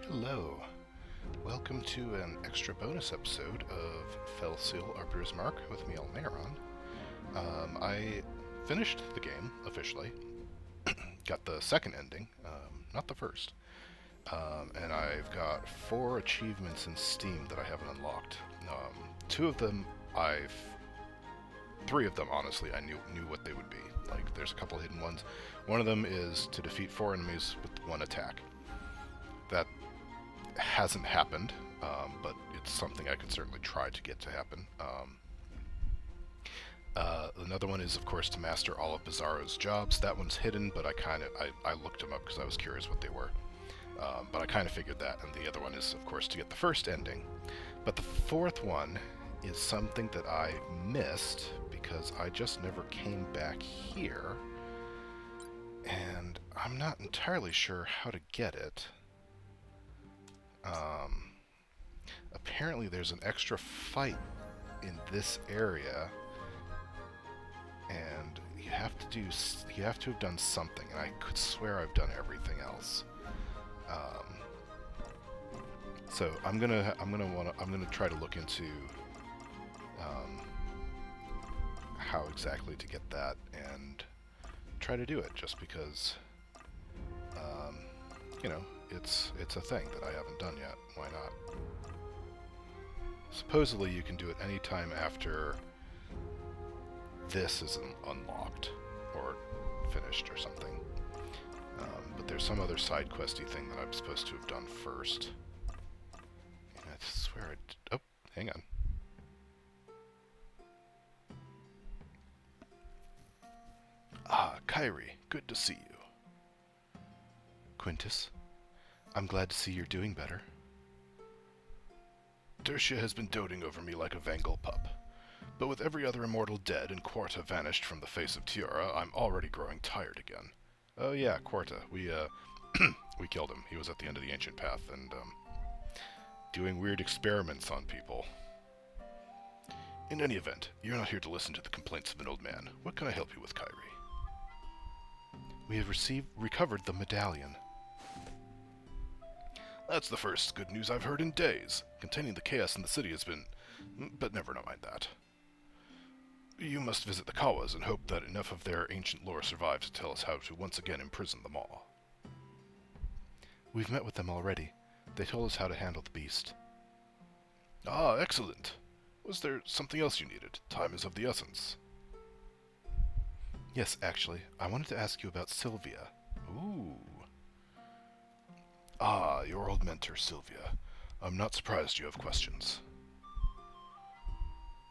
Hello. Welcome to an extra bonus episode of Fell Seal Arbiter's Mark with me, Almeron. I finished the game officially, got the second ending, not the first, and I've got 4 achievements in Steam that I haven't unlocked. Two of them I've... 3 of them, honestly, I knew what they would be. Like, there's a couple hidden ones. One of them is to defeat 4 enemies with 1 attack. That hasn't happened, but it's something I could certainly try to get to happen. Another one is, of course, to master all of Bizarro's jobs. That one's hidden, but I looked them up because I was curious what they were. But I kind of figured that, and the other one is, of course, to get the first ending. But the 4th one is something that I missed because I just never came back here, and I'm not entirely sure how to get it. Apparently there's an extra fight in this area, and you have to have done something, and I could swear I've done everything else. So I'm gonna try to look into how exactly to get that and try to do it, just because you know, it's a thing that I haven't done yet. Why not? Supposedly you can do it anytime after this is unlocked or finished or something. But there's some other side questy thing that I'm supposed to have done first. And I swear oh, hang on. Ah, Kyrie, good to see you. Quintus, I'm glad to see you're doing better. Tertia has been doting over me like a Vangal pup, but with every other immortal dead and Quarta vanished from the face of Tiara, I'm already growing tired again. Oh yeah, Quarta. We killed him. He was at the end of the Ancient Path and, doing weird experiments on people. In any event, you're not here to listen to the complaints of an old man. What can I help you with, Kyrie? We have recovered the medallion. That's the first good news I've heard in days. Containing the chaos in the city has been... but never mind that. You must visit the Kawas and hope that enough of their ancient lore survives to tell us how to once again imprison them all. We've met with them already. They told us how to handle the beast. Ah, excellent. Was there something else you needed? Time is of the essence. Yes, actually. I wanted to ask you about Sylvia. Ooh. Ah, your old mentor, Sylvia. I'm not surprised you have questions.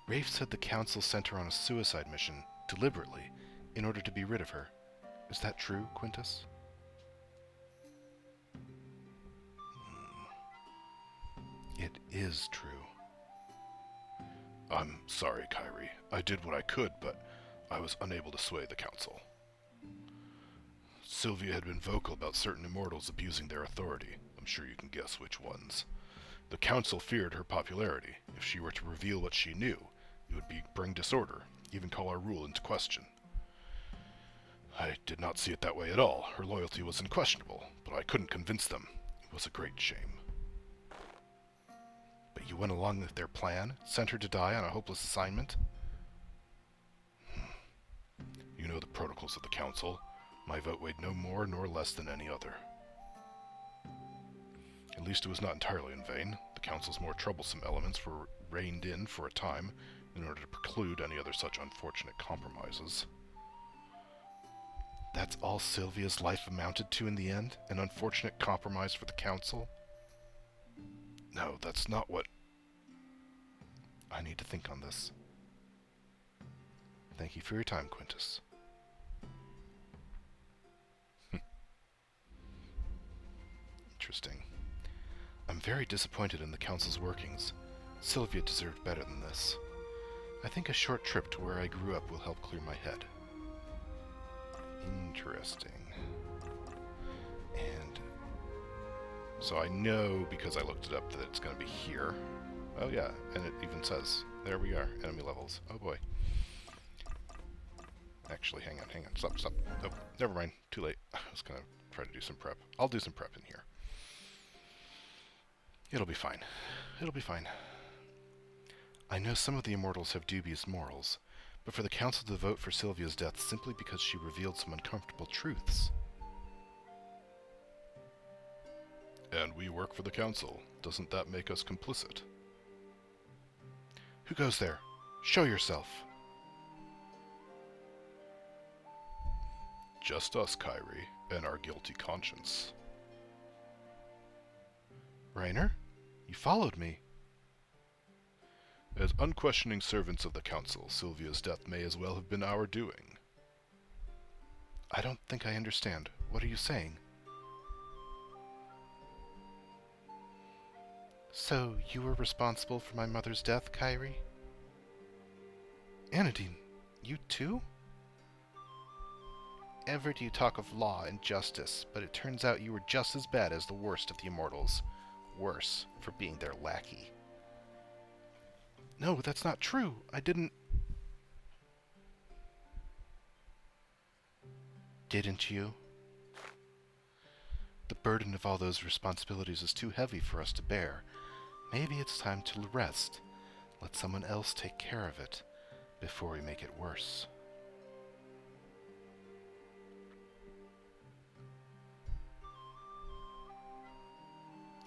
Rafe said the Council sent her on a suicide mission, deliberately, in order to be rid of her. Is that true, Quintus? It is true. I'm sorry, Kyrie. I did what I could, but I was unable to sway the Council. Sylvia had been vocal about certain immortals abusing their authority. I'm sure you can guess which ones. The Council feared her popularity. If she were to reveal what she knew, it would bring disorder, even call our rule into question. I did not see it that way at all. Her loyalty was unquestionable, but I couldn't convince them. It was a great shame. But you went along with their plan? Sent her to die on a hopeless assignment? You know the protocols of the Council. My vote weighed no more nor less than any other. At least it was not entirely in vain. The Council's more troublesome elements were reined in for a time in order to preclude any other such unfortunate compromises. That's all Sylvia's life amounted to in the end? An unfortunate compromise for the Council? No, that's not what... I need to think on this. Thank you for your time, Quintus. Interesting. I'm very disappointed in the Council's workings. Sylvia deserved better than this. I think a short trip to where I grew up will help clear my head. Interesting. And so I know, because I looked it up, that it's going to be here. Oh yeah, and it even says, there we are, enemy levels. Oh boy. Actually, hang on, stop. Oh, never mind, too late. I was going to try to do some prep. I'll do some prep in here. It'll be fine. It'll be fine. I know some of the immortals have dubious morals, but for the Council to vote for Sylvia's death simply because she revealed some uncomfortable truths. And we work for the Council. Doesn't that make us complicit? Who goes there? Show yourself! Just us, Kyrie, and our guilty conscience. Rainer? You followed me. As unquestioning servants of the Council, Sylvia's death may as well have been our doing. I don't think I understand. What are you saying? So, you were responsible for my mother's death, Kyrie? Anadine, you too? Ever do you talk of law and justice, but it turns out you were just as bad as the worst of the immortals. Worse, for being their lackey. No, that's not true. I didn't... Didn't you? The burden of all those responsibilities is too heavy for us to bear. Maybe it's time to rest. Let someone else take care of it, before we make it worse.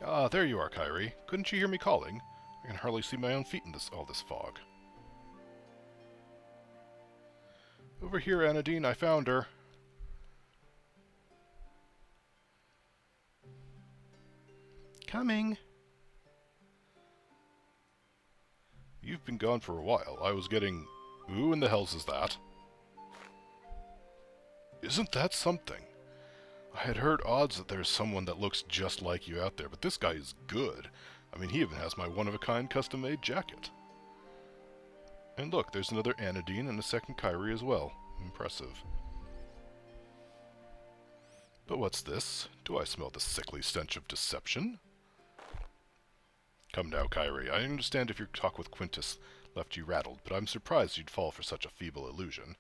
Ah, there you are, Kyrie. Couldn't you hear me calling? I can hardly see my own feet in all this fog. Over here, Anadine, I found her. Coming. You've been gone for a while. I was getting... Who in the hells is that? Isn't that something? I had heard odds that there's someone that looks just like you out there, but this guy is good. I mean, he even has my one-of-a-kind custom-made jacket. And look, there's another Anadine and a second Kyrie as well. Impressive. But what's this? Do I smell the sickly stench of deception? Come now, Kyrie. I understand if your talk with Quintus left you rattled, but I'm surprised you'd fall for such a feeble illusion.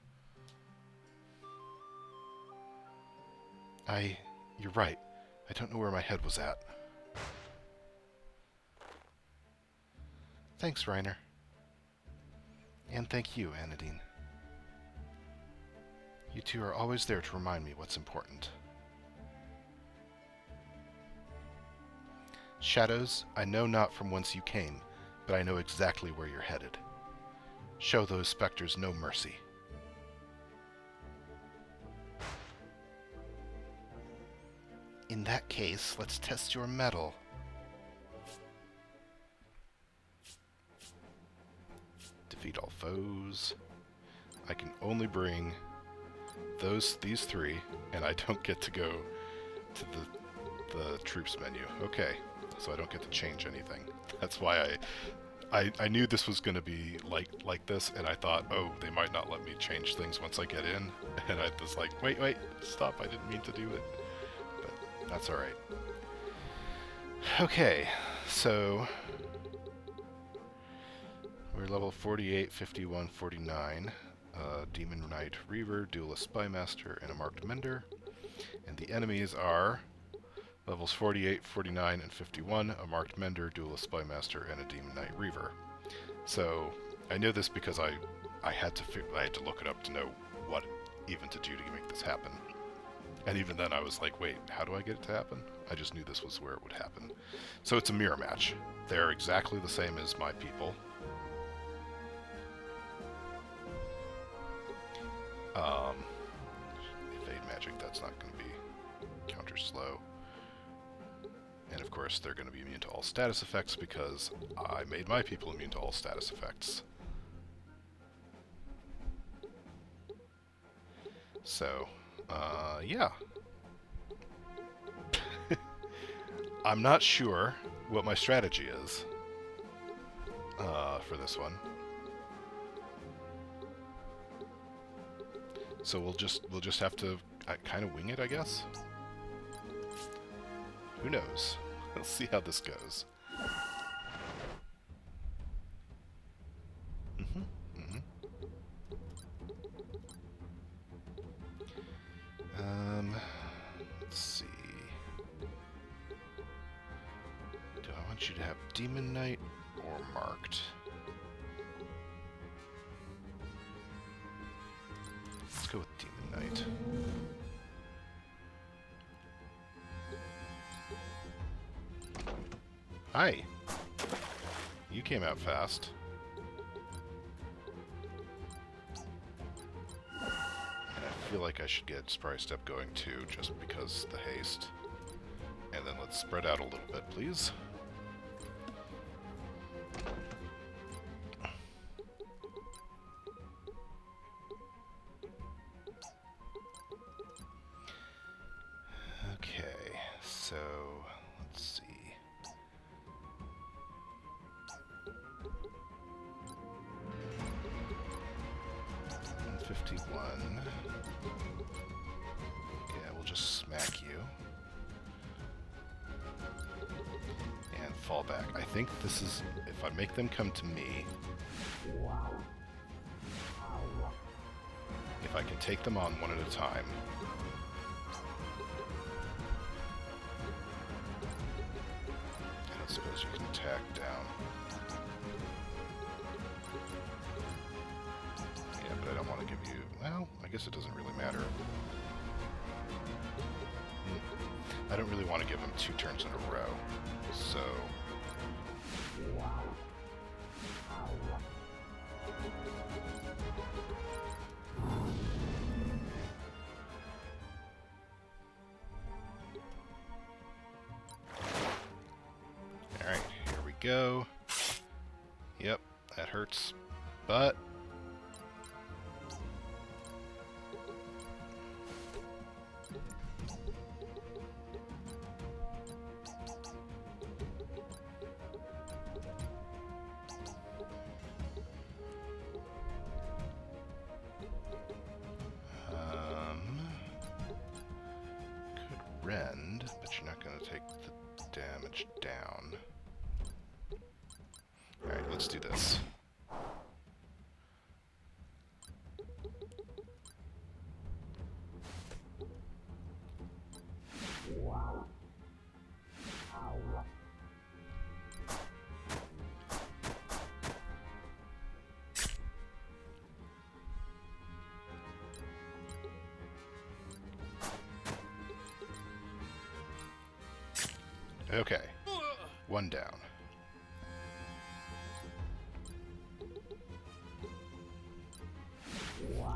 You're right. I don't know where my head was at. Thanks, Rainer. And thank you, Anadine. You two are always there to remind me what's important. Shadows, I know not from whence you came, but I know exactly where you're headed. Show those specters no mercy. In that case, let's test your mettle. Defeat all foes. I can only bring these three, and I don't get to go to the troops menu. Okay, so I don't get to change anything. That's why I knew this was going to be like this, and I thought, oh, they might not let me change things once I get in, and I was like, wait, stop, I didn't mean to do it. But that's alright. Okay, so we're level 48, 51, 49. Demon Knight Reaver, Duelist Spymaster, and a Marked Mender. And the enemies are levels 48, 49, and 51, a Marked Mender, Duelist Spymaster, and a Demon Knight Reaver. So I know this because I had to look it up to know what even to do to make this happen. And even then I was like, wait, how do I get it to happen? I just knew this was where it would happen. So it's a mirror match. They're exactly the same as my people. Evade magic, that's not going to be counter slow. And of course they're going to be immune to all status effects because I made my people immune to all status effects. So, yeah. I'm not sure what my strategy is for this one. So we'll just have to kind of wing it, I guess. Who knows? We'll see how this goes. Let's see. Do I want want you to have Demon Knight or Marked. Let's go with Demon Knight. Hi! You came out fast. And I feel like I should get Spry Step going too, just because the haste. And then let's spread out a little bit, please. Okay, so let's see. $151. Yeah, we'll just smack you. And fall back. I think this is, if I make them come to me, if I can take them on one at a time. And I suppose you can attack down. Yeah, but I don't want to give you, well, I guess it doesn't really matter. I don't really want to give him 2 turns in a row, so... Alright, here we go. Yep, that hurts, but... rend, but you're not going to take the damage down. Alright, let's do this. Okay, 1 down.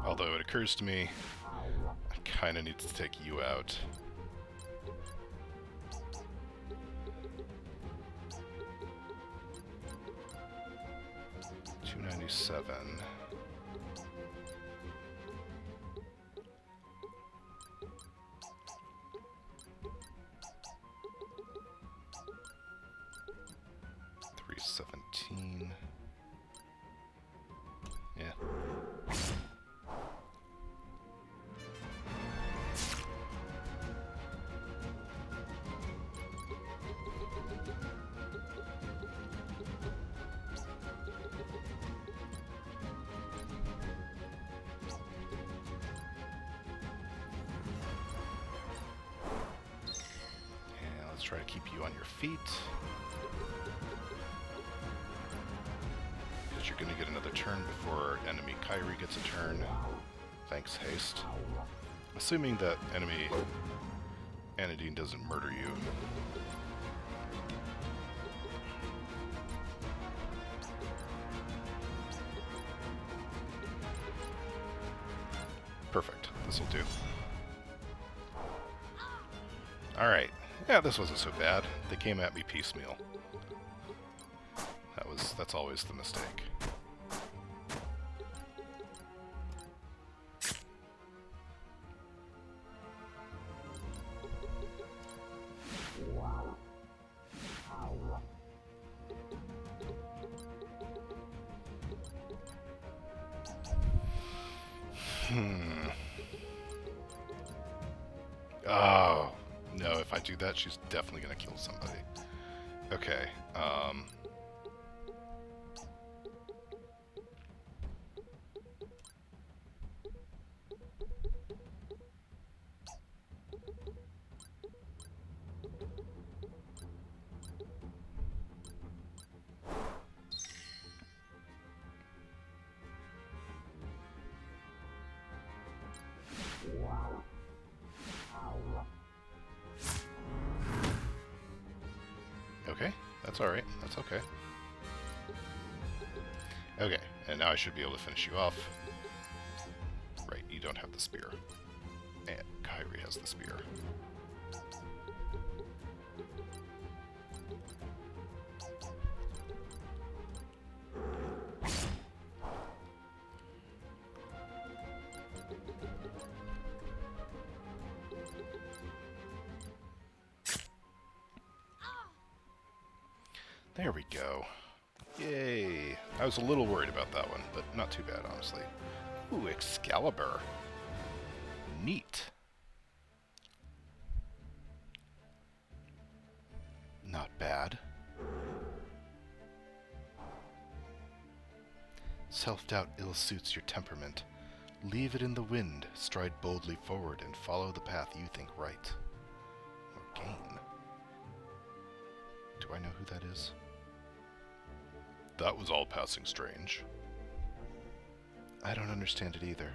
Although it occurs to me, I kind of need to take you out. $297. $317. Yeah. And let's try to keep you on your feet. You're going to get another turn before enemy Kyrie gets a turn. Thanks, haste. Assuming that enemy Anadine doesn't murder you. Perfect. This'll do. Alright. Yeah, this wasn't so bad. They came at me piecemeal. That's always the mistake. Oh, no, if I do that, she's definitely gonna kill somebody. Okay, Okay, that's alright. That's okay. Okay, and now I should be able to finish you off. Right, you don't have the spear. And Kyrie has the spear. There we go. Yay! I was a little worried about that one, but not too bad, honestly. Ooh, Excalibur. Neat. Not bad. Self-doubt ill-suits your temperament. Leave it in the wind, stride boldly forward, and follow the path you think right. Or gain. Do I know who that is? That was all passing strange. I don't understand it either,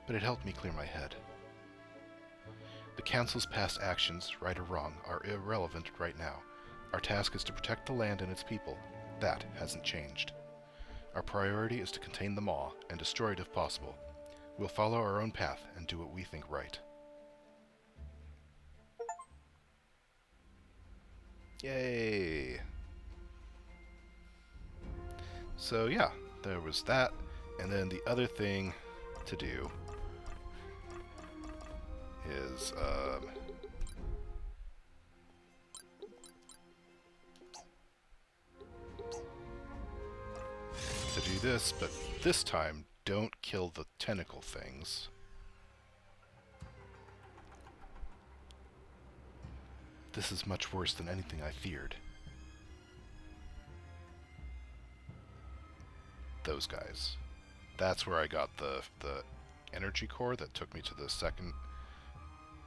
but it helped me clear my head. The Council's past actions, right or wrong, are irrelevant right now. Our task is to protect the land and its people. That hasn't changed. Our priority is to contain the Maw and destroy it if possible. We'll follow our own path and do what we think right. Yay! So yeah, there was that, and then the other thing to do is to do this, but this time don't kill the tentacle things. This is much worse than anything I feared. Those guys. That's where I got the energy core that took me to the second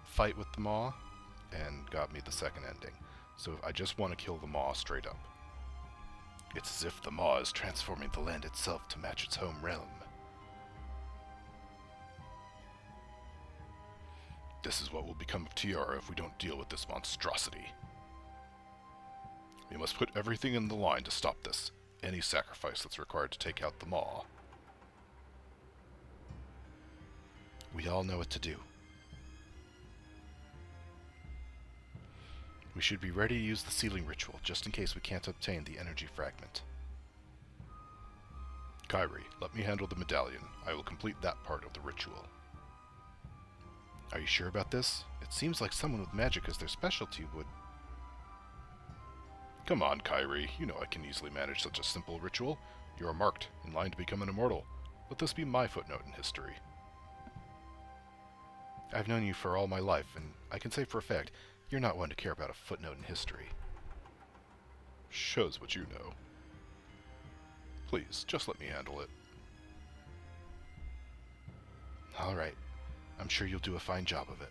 fight with the Maw and got me the second ending. So I just want to kill the Maw straight up. It's as if the Maw is transforming the land itself to match its home realm. This is what will become of Tiara if we don't deal with this monstrosity. We must put everything in the line to stop this. Any sacrifice that's required to take out the Maw. We all know what to do. We should be ready to use the sealing ritual, just in case we can't obtain the energy fragment. Kyrie, let me handle the medallion. I will complete that part of the ritual. Are you sure about this? It seems like someone with magic as their specialty would... Come on, Kyrie. You know I can easily manage such a simple ritual. You are marked, in line to become an immortal. Let this be my footnote in history. I've known you for all my life, and I can say for a fact, you're not one to care about a footnote in history. Shows what you know. Please, just let me handle it. All right. I'm sure you'll do a fine job of it.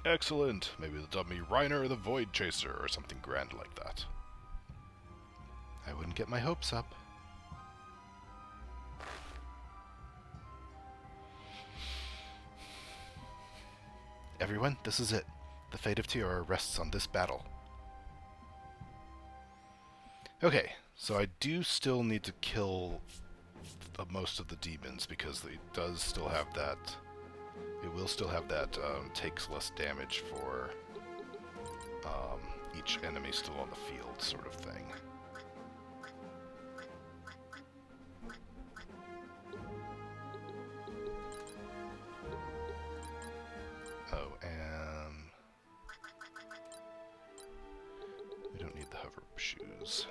Excellent. Maybe they'll dub me Reiner the Void Chaser or something grand like that. I wouldn't get my hopes up. Everyone, this is it. The fate of Tiara rests on this battle. Okay, so I do still need to kill most of the demons because it does still have that. It will still have that takes less damage for each enemy still on the field sort of thing. Oh, and we don't need the hover shoes.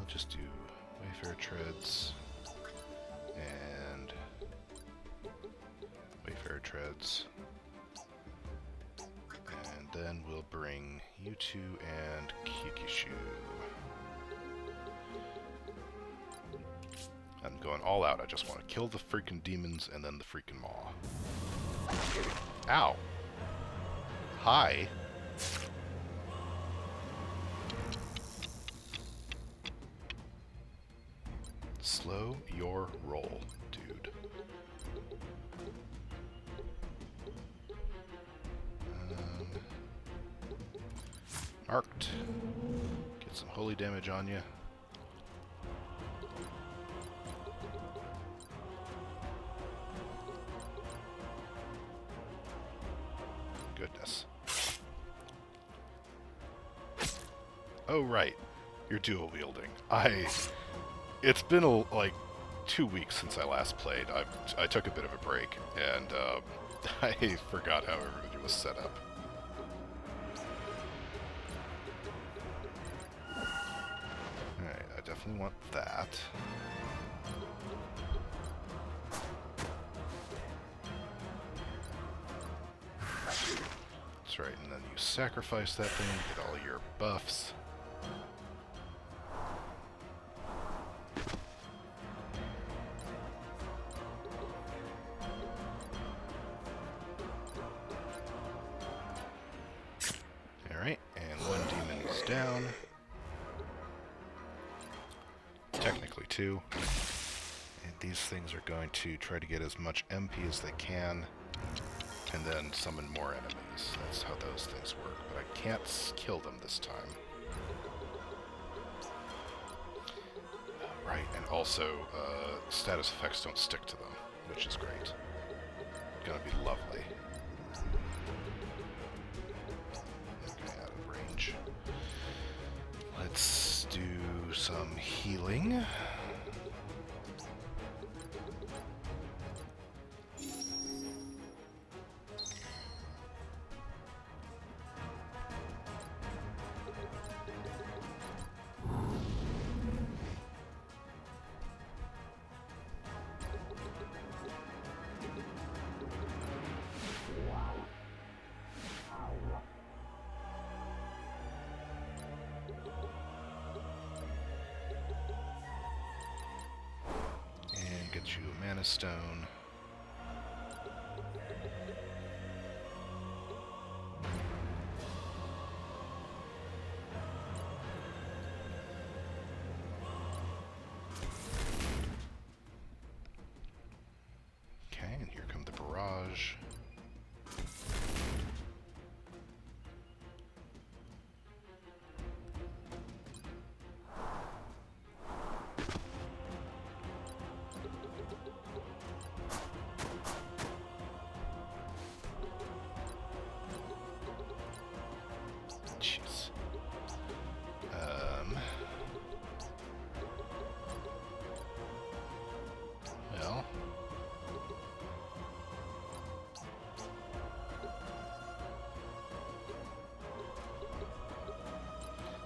Just do Wayfarer Treads and Wayfarer Treads. And then we'll bring you two and Kikishu. I'm going all out. I just want to kill the freaking demons and then the freaking maw. Ow. Hi. Slow your roll, dude. Marked. Get some holy damage on you. Goodness. Oh, right. You're dual wielding. It's been like 2 weeks since I last played. I took a bit of a break, and I forgot how everything was set up. Alright, I definitely want that. That's right, and then you sacrifice that thing to get all your buffs. Alright, and one demon is down. Technically two. And these things are going to try to get as much MP as they can, and then summon more enemies. That's how those things work, but I can't kill them this time. Right, and also, status effects don't stick to them, which is great. Gonna be lovely. Okay, out of range. Let's do some healing. Get you a mana stone. Okay, and here come the barrage.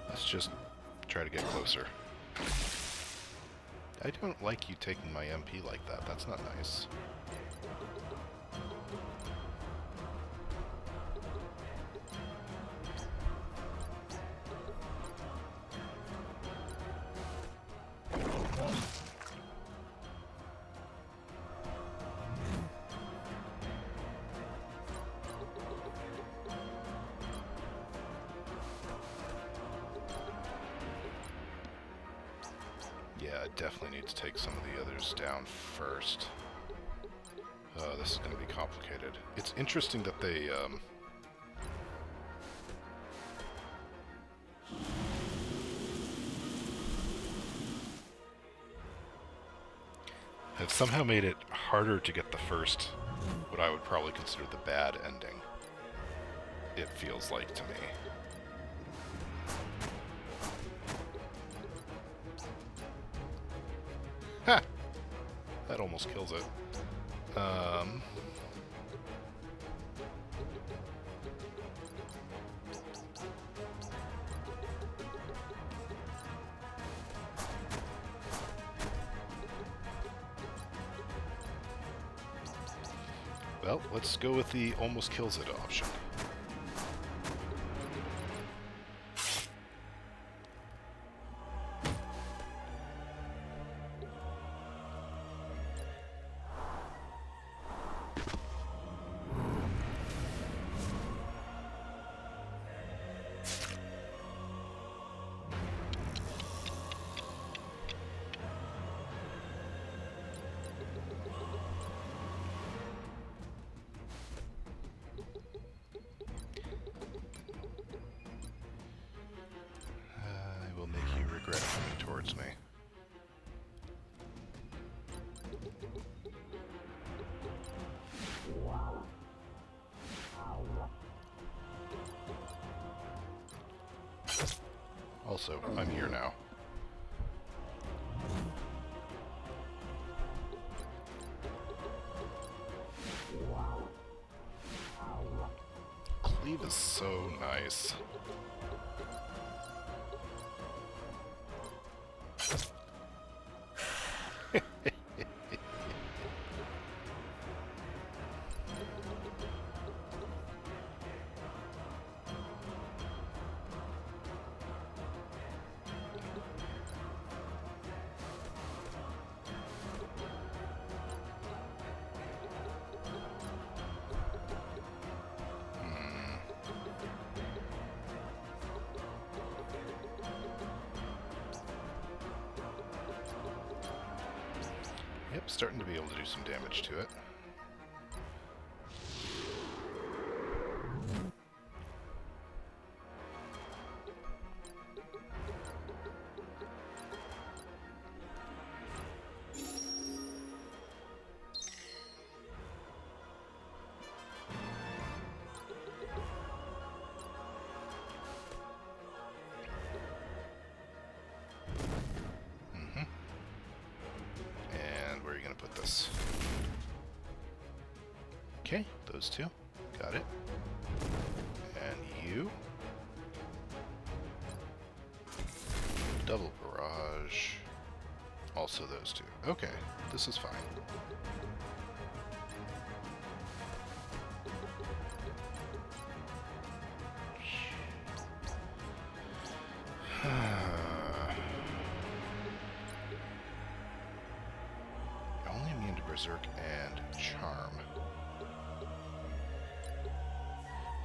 Let's just try to get closer. I don't like you taking my MP like that. That's not nice. Yeah, I definitely need to take some of the others down first. This is going to be complicated. It's interesting that they, have somehow made it harder to get the first, what I would probably consider the bad ending. It feels like to me. Ha! That almost kills it. Well, let's go with the almost kills it option. Towards me. Also, I'm here now. Cleave is so nice. Yep, starting to be able to do some damage to it. Put this. Okay, those two. Got it. And you. Double barrage. Also those two. Okay, this is fine. Berserk and Charm.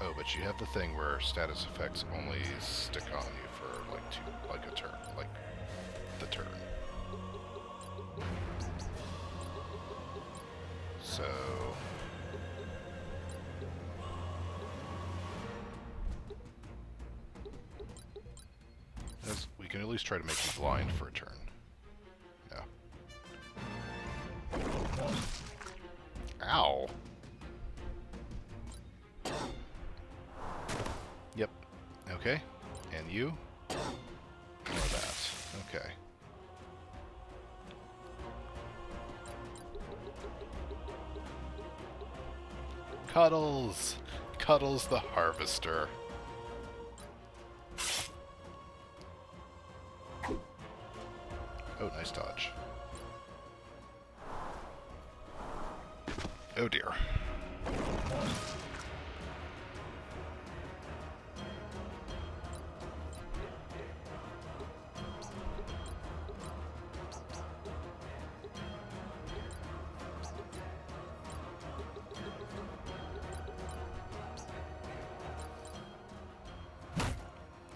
Oh, but you have the thing where status effects only stick on you for like a turn, like the turn. So we can at least try to make you blind for a turn. Ow. Yep. Okay. And you? More of that. Okay. Cuddles! Cuddles the Harvester. Oh, nice dodge. Oh dear.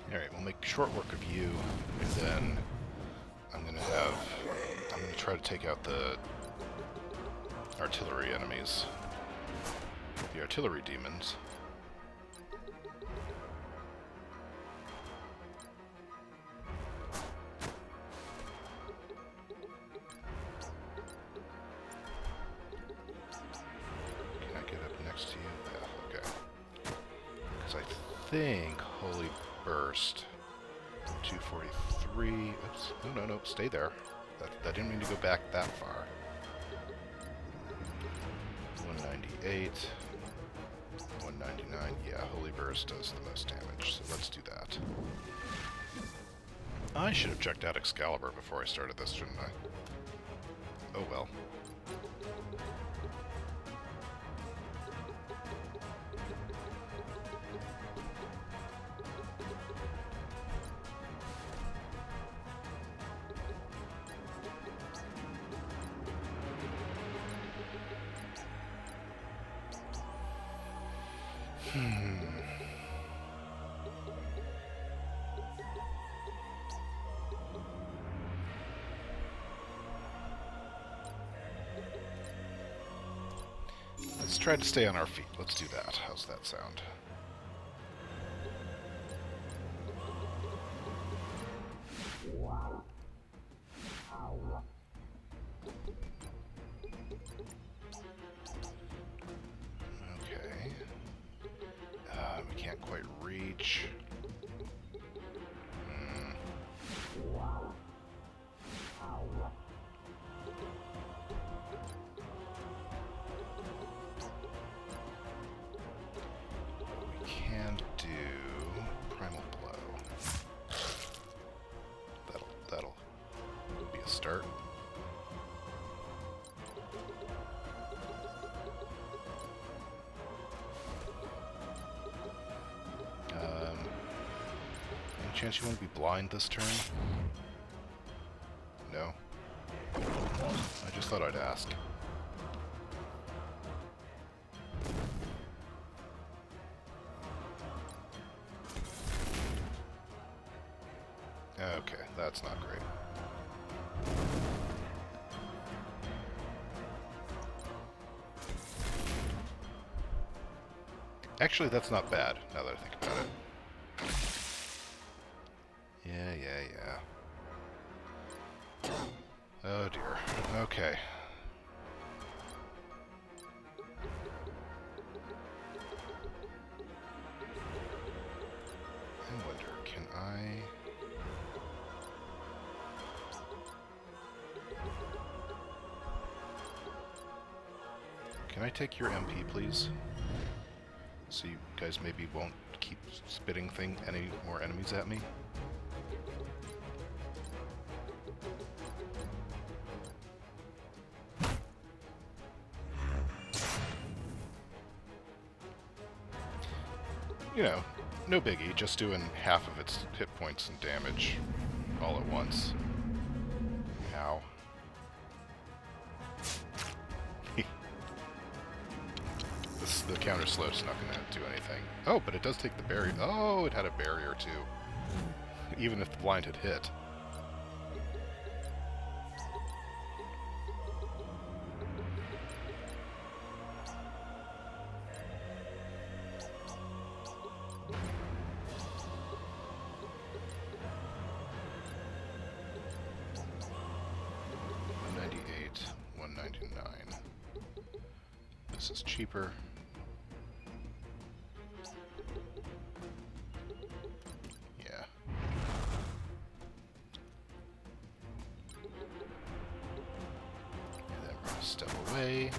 Alright, we'll make short work of you, and then I'm gonna try to take out the artillery enemies. The artillery demons. Can I get up next to you? Yeah, okay. Because I think Holy Burst 243. Oops. No, stay there. That didn't mean to go back that far. 198, 199. Yeah, Holy Burst does the most damage, so let's do that. I should have checked out Excalibur before I started this, shouldn't I? Oh well. Hmm. Let's try to stay on our feet. Let's do that. How's that sound? Okay. We can't quite reach. Hmm. What we can do... Primal Blow. That'll be a start. Any chance you want to be blind this turn? No? I just thought I'd ask. Okay, that's not great. Actually, that's not bad, now that I think about it. Yeah. Oh dear. Okay. I wonder, can I... Can I take your MP, please? So you guys maybe won't keep spitting any more enemies at me? You know, no biggie, just doing half of its hit points and damage all at once. Ow. The counter slow's not going to do anything. Oh, but it does take the barrier. Oh, it had a barrier too. Even if the blind had hit. $198, $199. This is cheaper. Step away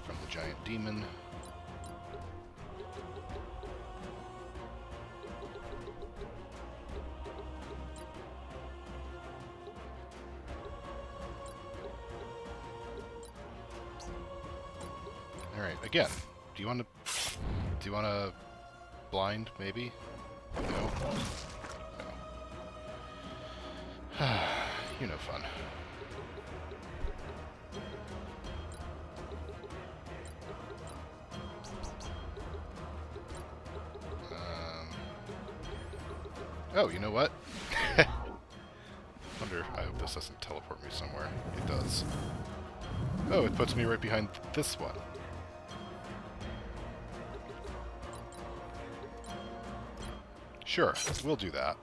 from the giant demon. All right, again. Do you want to blind maybe? No. No. You're no fun. Oh, you know what? Wonder, I hope this doesn't teleport me somewhere. It does. Oh, it puts me right behind this one. Sure, we'll do that.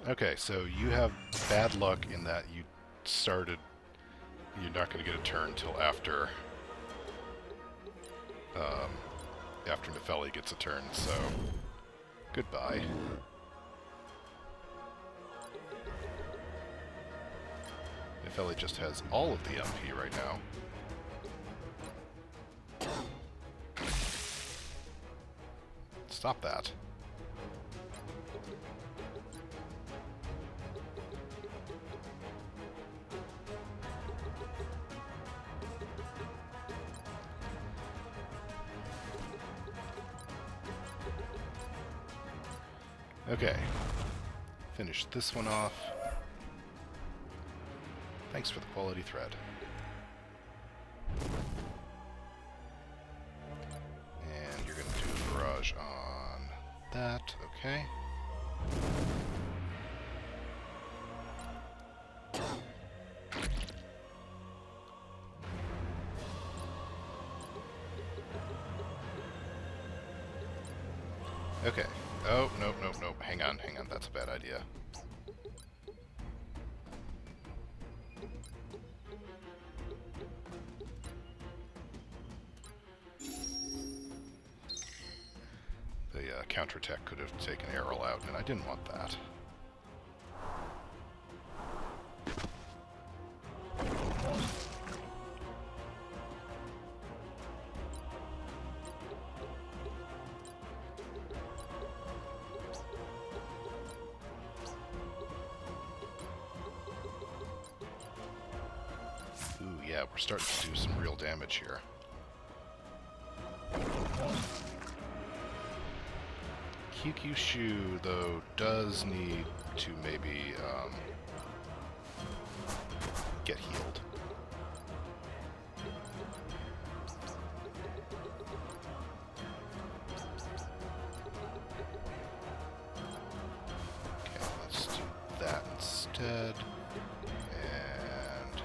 Okay, so you have bad luck in that you started... You're not going to get a turn till after Nepheli gets a turn, so goodbye. Nepheli just has all of the MP right now. Stop that. Okay. Finish this one off. Thanks for the quality thread. And you're going to do a barrage on that, okay. Okay. Oh, nope, nope, nope. Hang on, hang on. That's a bad idea. The counterattack could have taken Errol out, and I didn't want that. Ooh, yeah, we're starting to do some real damage here. Kyushu, though, does need to maybe get healed. Okay, let's do that instead. And...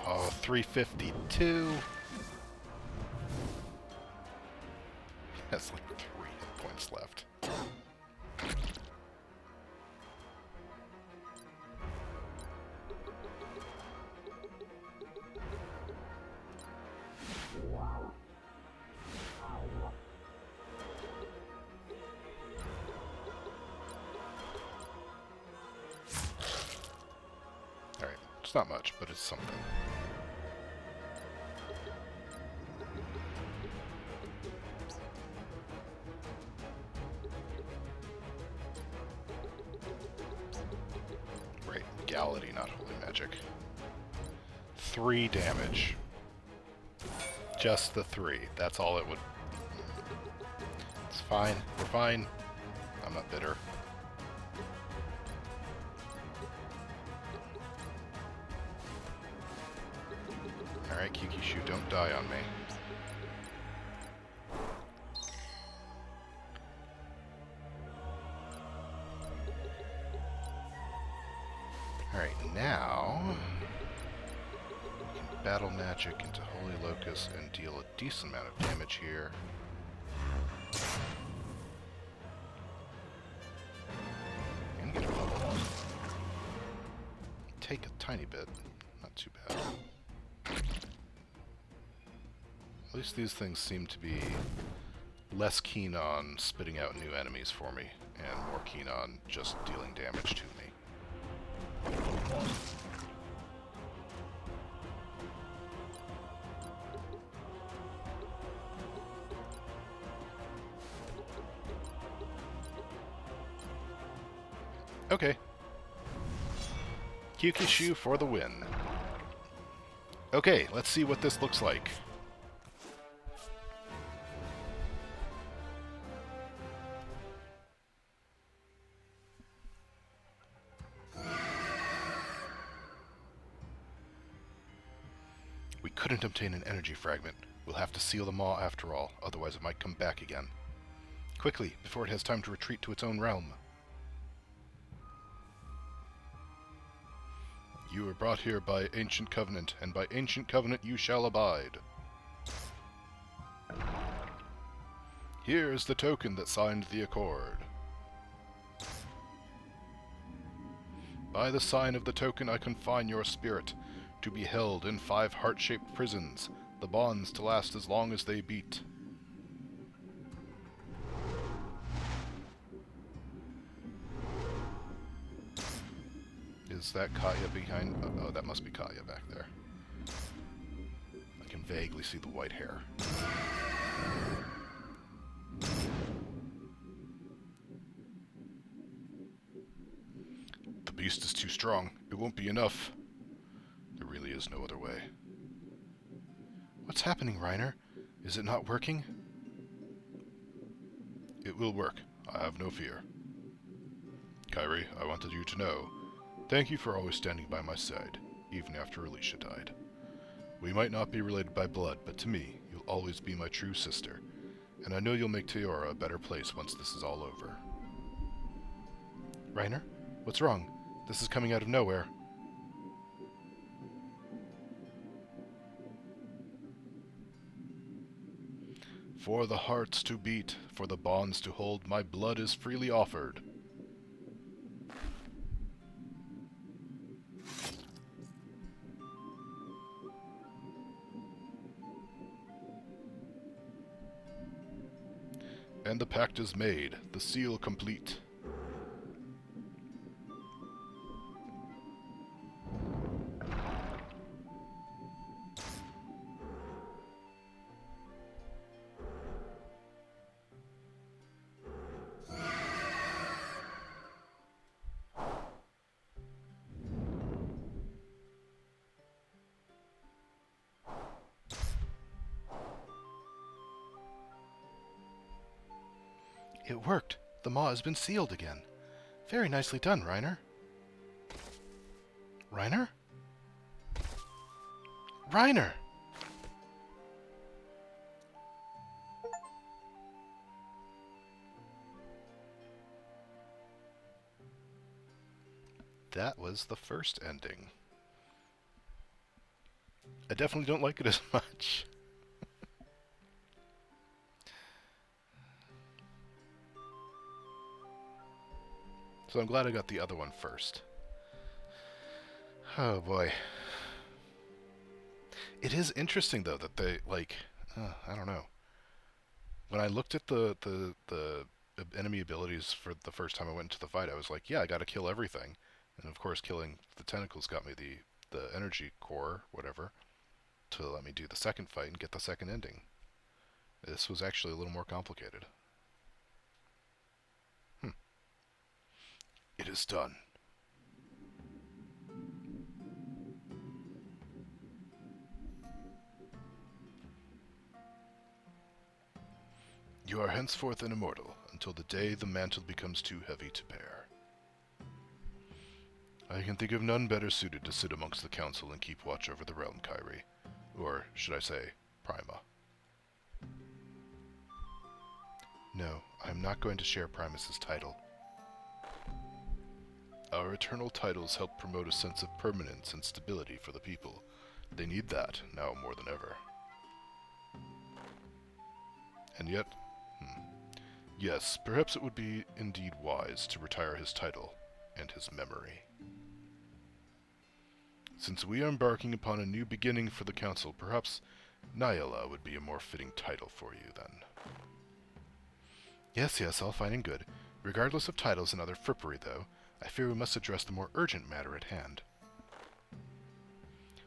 oh, 352. That's like 3 hit points left. Alright, it's not much, but it's something. Right, legality, not holy magic. 3 damage. Just the 3. That's all it would... It's fine. We're fine. I'm not bitter. Alright, Kikishu, don't die on me. Alright, now... we can battle magic into Holy Locust and deal a decent amount of damage here. And get a bubble. Take a tiny bit. Not too bad. At least these things seem to be less keen on spitting out new enemies for me, and more keen on just dealing damage to me. Okay. Kyukishu for the win. Okay, let's see what this looks like. We couldn't obtain an energy fragment. We'll have to seal the maw after all, otherwise it might come back again. Quickly, before it has time to retreat to its own realm. You were brought here by ancient covenant, and by ancient covenant you shall abide. Here is the token that signed the accord. By the sign of the token I confine your spirit, to be held in 5 heart-shaped prisons, the bonds to last as long as they beat. Is that Kaya behind? Oh, that must be Kaya back there. I can vaguely see the white hair. The beast is too strong. It won't be enough. There really is no other way. What's happening, Reiner? Is it not working? It will work. I have no fear. Kyrie, I wanted you to know. Thank you for always standing by my side, even after Alicia died. We might not be related by blood, but to me, you'll always be my true sister. And I know you'll make Teora a better place once this is all over. Reiner? What's wrong? This is coming out of nowhere. For the hearts to beat, for the bonds to hold, my blood is freely offered. And the pact is made, the seal complete. It worked. The maw has been sealed again. Very nicely done, Reiner. Reiner? Reiner! That was the first ending. I definitely don't like it as much. So I'm glad I got the other one first. Oh boy. It is interesting though that they, like, I don't know. When I looked at the enemy abilities for the first time I went into the fight, I was like, yeah, I gotta kill everything. And of course killing the tentacles got me the energy core, whatever, to let me do the second fight and get the second ending. This was actually a little more complicated. It is done. You are henceforth an immortal, until the day the mantle becomes too heavy to bear. I can think of none better suited to sit amongst the council and keep watch over the realm, Kyrie. Or, should I say, Prima. No, I am not going to share Primus's title. Our eternal titles help promote a sense of permanence and stability for the people. They need that, now more than ever. And yet, yes, perhaps it would be indeed wise to retire his title and his memory. Since we are embarking upon a new beginning for the council, perhaps Nyala would be a more fitting title for you, then. Yes, all fine and good. Regardless of titles and other frippery, though, I fear we must address the more urgent matter at hand.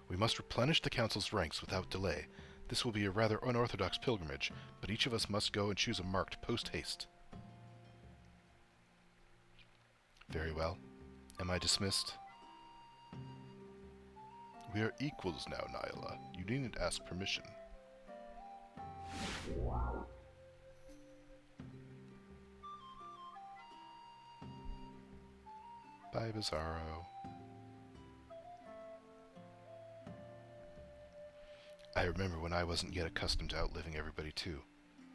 We must replenish the council's ranks without delay. This will be a rather unorthodox pilgrimage, but each of us must go and choose a marked post-haste. Very well. Am I dismissed? We are equals now, Nyla. You needn't ask permission. Bye, Bizarro. I remember when I wasn't yet accustomed to outliving everybody, too.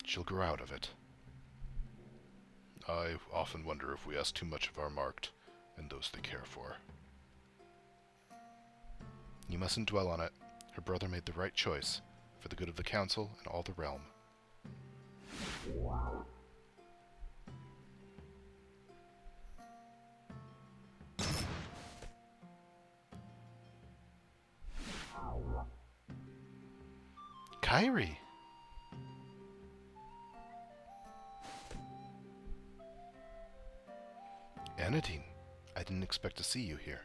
She'll grow out of it. I often wonder if we ask too much of our marked, and those they care for. You mustn't dwell on it. Her brother made the right choice, for the good of the council and all the realm. Kyrie! Anadine, I didn't expect to see you here.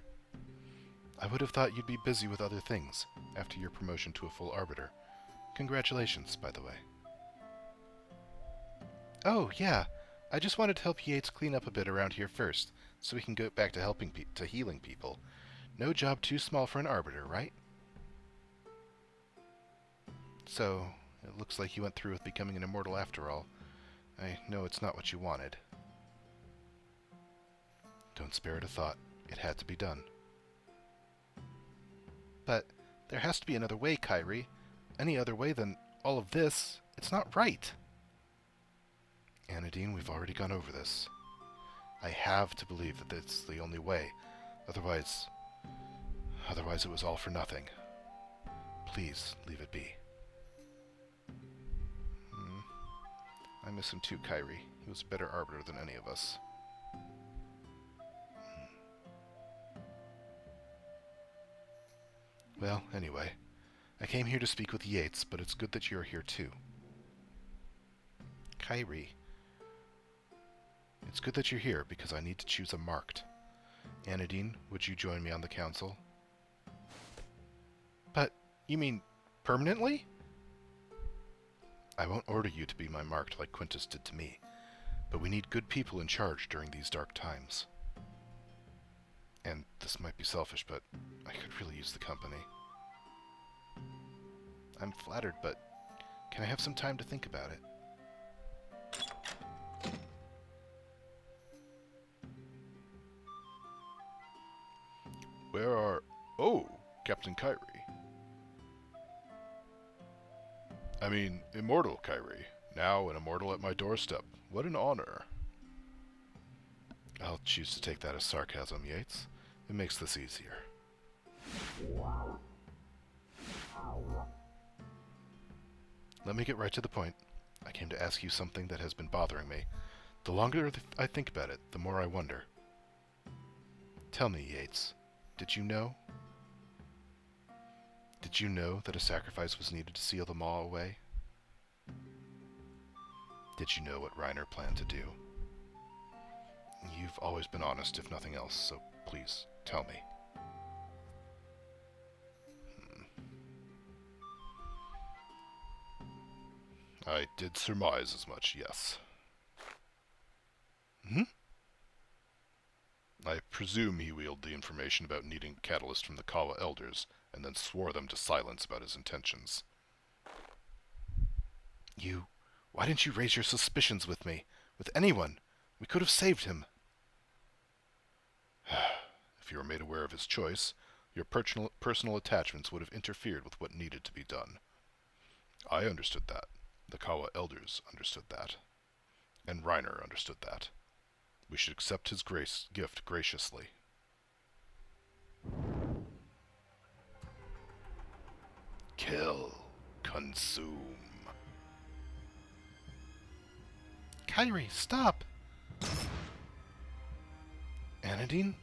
I would have thought you'd be busy with other things after your promotion to a full Arbiter. Congratulations, by the way. Oh, yeah. I just wanted to help Yates clean up a bit around here first, so we can go back to healing people. No job too small for an Arbiter, right? So, it looks like you went through with becoming an immortal after all. I know it's not what you wanted. Don't spare it a thought. It had to be done. But there has to be another way, Kyrie. Any other way than all of this. It's not right. Anadine, we've already gone over this. I have to believe that it's the only way. Otherwise it was all for nothing. Please, leave it be. I miss him too, Kyrie. He was a better arbiter than any of us. Well, anyway, I came here to speak with Yates, but it's good that you're here too. Kyrie, it's good that you're here because I need to choose a marked. Anadine, would you join me on the council? But, you mean permanently? I won't order you to be my marked like Quintus did to me, but we need good people in charge during these dark times. And this might be selfish, but I could really use the company. I'm flattered, but can I have some time to think about it? Where are... Oh, Captain Kyrie. I mean, immortal Kyrie. Now an immortal at my doorstep. What an honor. I'll choose to take that as sarcasm, Yates. It makes this easier. Let me get right to the point. I came to ask you something that has been bothering me. The longer I think about it, the more I wonder. Tell me, Yates, did you know? Did you know that a sacrifice was needed to seal the maw away? Did you know what Reiner planned to do? You've always been honest, if nothing else, so please, tell me. I did surmise as much, yes. I presume he wheeled the information about needing catalyst from the Kawa elders, and then swore them to silence about his intentions. Why didn't you raise your suspicions with me? With anyone? We could have saved him. If you were made aware of his choice, your personal attachments would have interfered with what needed to be done. I understood that. The Kawa elders understood that. And Reiner understood that. We should accept his gift graciously. Kill. Consume. Kyrie, stop! Anadine?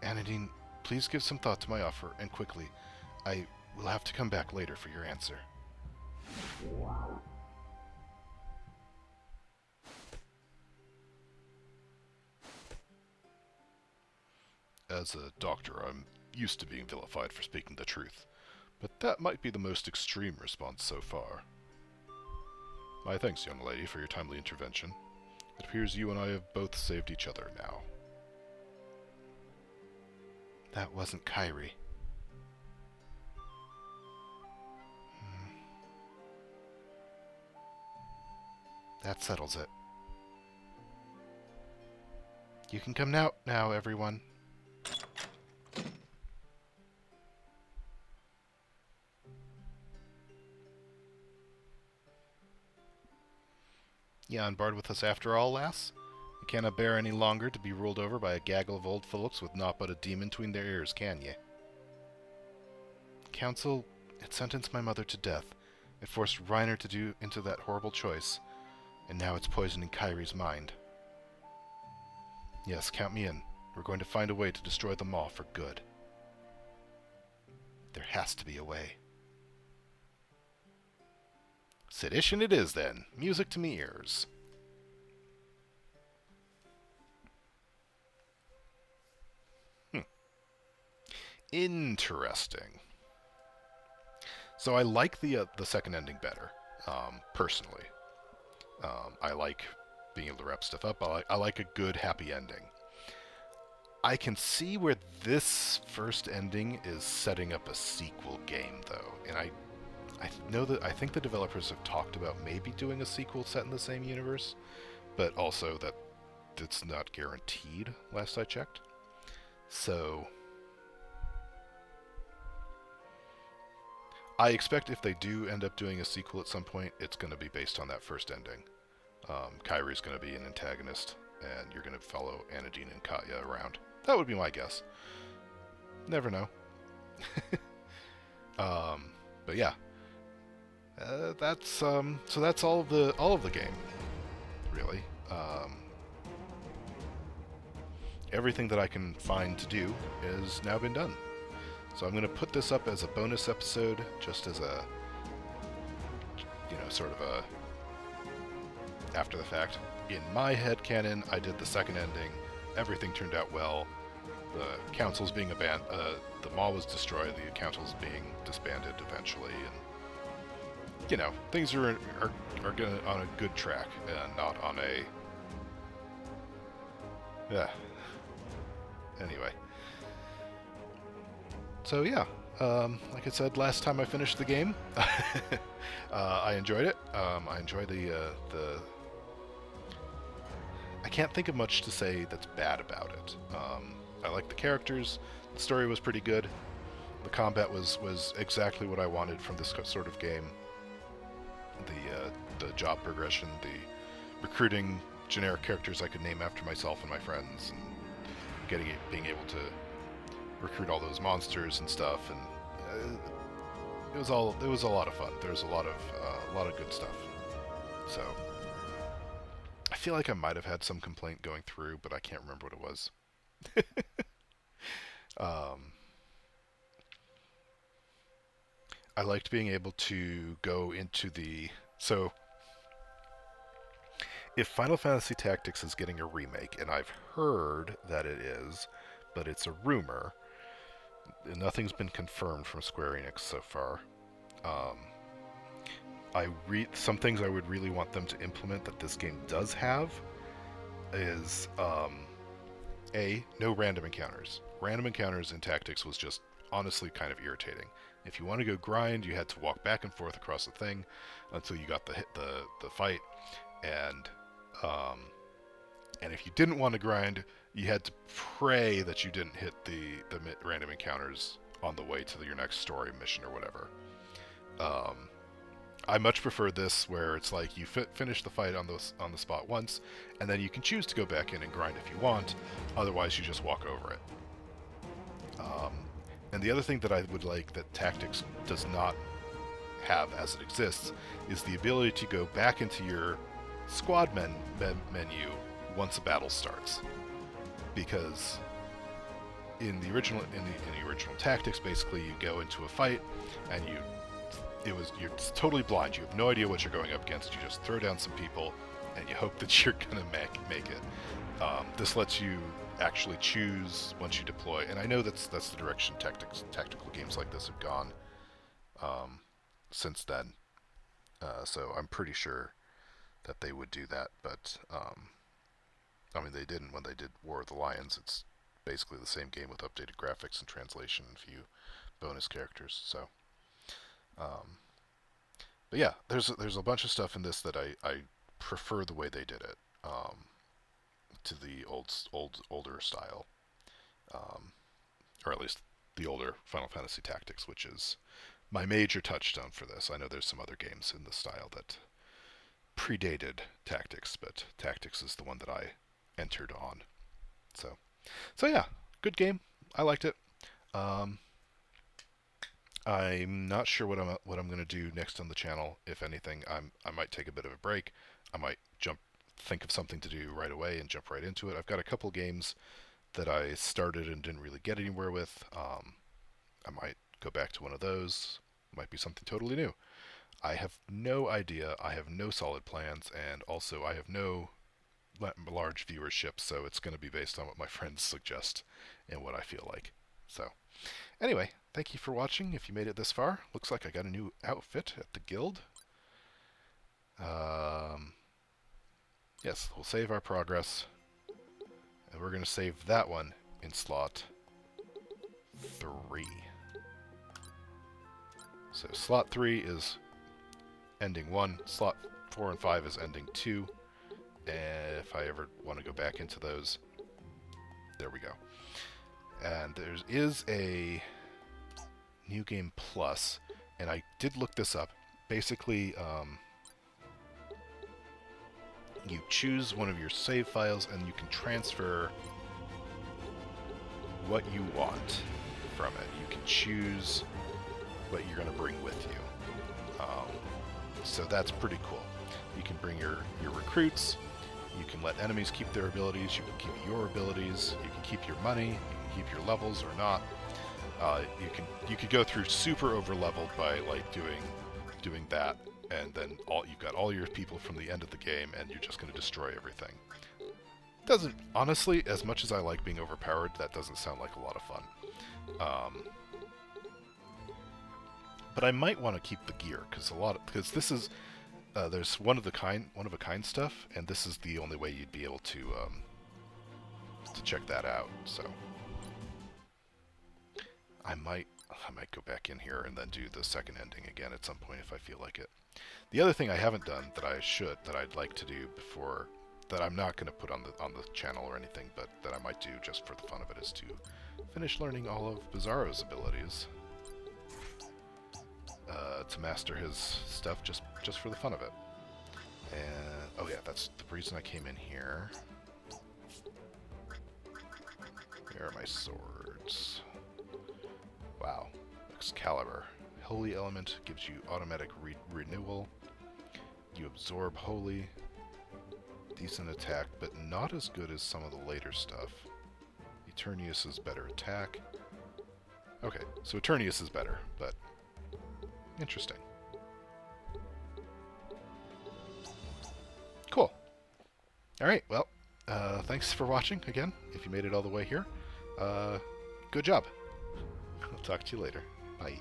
Anadine, please give some thought to my offer, and quickly. I will have to come back later for your answer. As a doctor, I'm used to being vilified for speaking the truth, but that might be the most extreme response so far. My thanks, young lady, for your timely intervention. It appears you and I have both saved each other now. That wasn't Kyrie. That settles it. You can come now, everyone. You on board with us after all, lass? You cannot bear any longer to be ruled over by a gaggle of old folks with naught but a demon between their ears, can ye? Council, it sentenced my mother to death. It forced Reiner to do into that horrible choice, and now it's poisoning Kyrie's mind. Yes, count me in. We're going to find a way to destroy them all for good. There has to be a way. Sedition it is, then. Music to me ears. Interesting. So I like the second ending better, personally. I like being able to wrap stuff up. I like a good, happy ending. I can see where this first ending is setting up a sequel game, though, and I think the developers have talked about maybe doing a sequel set in the same universe, but also that it's not guaranteed. Last I checked, so I expect if they do end up doing a sequel at some point, it's going to be based on that first ending. Kyrie's going to be an antagonist, and you're going to follow Anadine and Katya around. That would be my guess. Never know. But yeah, so that's all of the game, really. Everything that I can find to do has now been done. So I'm going to put this up as a bonus episode, just as a, sort of a after the fact. In my head canon, I did the second ending. Everything turned out well. The council's being abandoned. The mall was destroyed. The council's being disbanded eventually, and things are going on a good track, and not on a. Yeah. Anyway. So yeah, like I said last time I finished the game, I enjoyed it. I enjoy the. I can't think of much to say that's bad about it. I like the characters. The story was pretty good. The combat was exactly what I wanted from this sort of game. The job progression, the recruiting generic characters I could name after myself and my friends, and being able to recruit all those monsters and stuff, and it was a lot of fun. There was a lot of good stuff. So I feel like I might have had some complaint going through, but I can't remember what it was. I liked being able to go into so if Final Fantasy Tactics is getting a remake, and I've heard that it is, but it's a rumor. Nothing's been confirmed from Square Enix so far. Some things I would really want them to implement that this game does have is no random encounters. Random encounters in Tactics was just honestly kind of irritating. If you want to go grind, you had to walk back and forth across the thing until you got the fight, and if you didn't want to grind, you had to pray that you didn't hit the random encounters on the way to your next story mission or whatever. I much prefer this, where it's like you finish the fight on the spot once, and then you can choose to go back in and grind if you want. Otherwise, you just walk over it. And the other thing that I would like that Tactics does not have as it exists is the ability to go back into your squad menu once a battle starts. Because in the original Tactics, basically you go into a fight and you're totally blind. You have no idea what you're going up against. You just throw down some people and you hope that you're gonna make it. This lets you actually choose once you deploy, and I know that's the direction tactical games like this have gone since then. So I'm pretty sure that they would do that, but I mean, they didn't when they did War of the Lions. It's basically the same game with updated graphics and translation and a few bonus characters. So, but yeah, there's a bunch of stuff in this that I prefer the way they did it to the older style, or at least the older Final Fantasy Tactics, which is my major touchstone for this. I know there's some other games in the style that predated Tactics, but Tactics is the one that I entered on. So yeah, good game. I liked it. I'm not sure what I'm going to do next on the channel. If anything, I might take a bit of a break. I might think of something to do right away and jump right into it. I've got a couple games that I started and didn't really get anywhere with. I might go back to one of those. Might be something totally new. I have no idea. I have no solid plans, and also I have no large viewership, so it's going to be based on what my friends suggest and what I feel like. So, anyway, thank you for watching. If you made it this far, looks like I got a new outfit at the guild. Yes, we'll save our progress, and we're going to save that one in slot 3. So slot 3 is ending 1, slot 4 and 5 is ending 2, and if I ever want to go back into those, there we go. And there is a New Game Plus, and I did look this up. Basically, you choose one of your save files and you can transfer what you want from it. You can choose what you're going to bring with you. So that's pretty cool. You can bring your recruits, you can let enemies keep their abilities, you can keep your abilities, you can keep your money, you can keep your levels or not. You could go through super over leveled by like doing that, and then you've got all your people from the end of the game, and you're just going to destroy everything. Doesn't, honestly, as much as I like being overpowered, that doesn't sound like a lot of fun. But I might want to keep the gear because this is there's one of a kind stuff, and this is the only way you'd be able to check that out. So I might go back in here and then do the second ending again at some point if I feel like it. The other thing I haven't done that I'd like to do before, that I'm not going to put on the channel or anything, but that I might do just for the fun of it, is to finish learning all of Bizarro's abilities. To master his stuff just for the fun of it. And oh yeah, that's the reason I came in here. Here are my swords. Wow. Excalibur. Holy element gives you automatic renewal. You absorb holy. Decent attack, but not as good as some of the later stuff. Eternius is better attack. Okay, so Eternius is better, but interesting. Cool. Alright, well, thanks for watching again, if you made it all the way here. Good job. I'll talk to you later. Bye.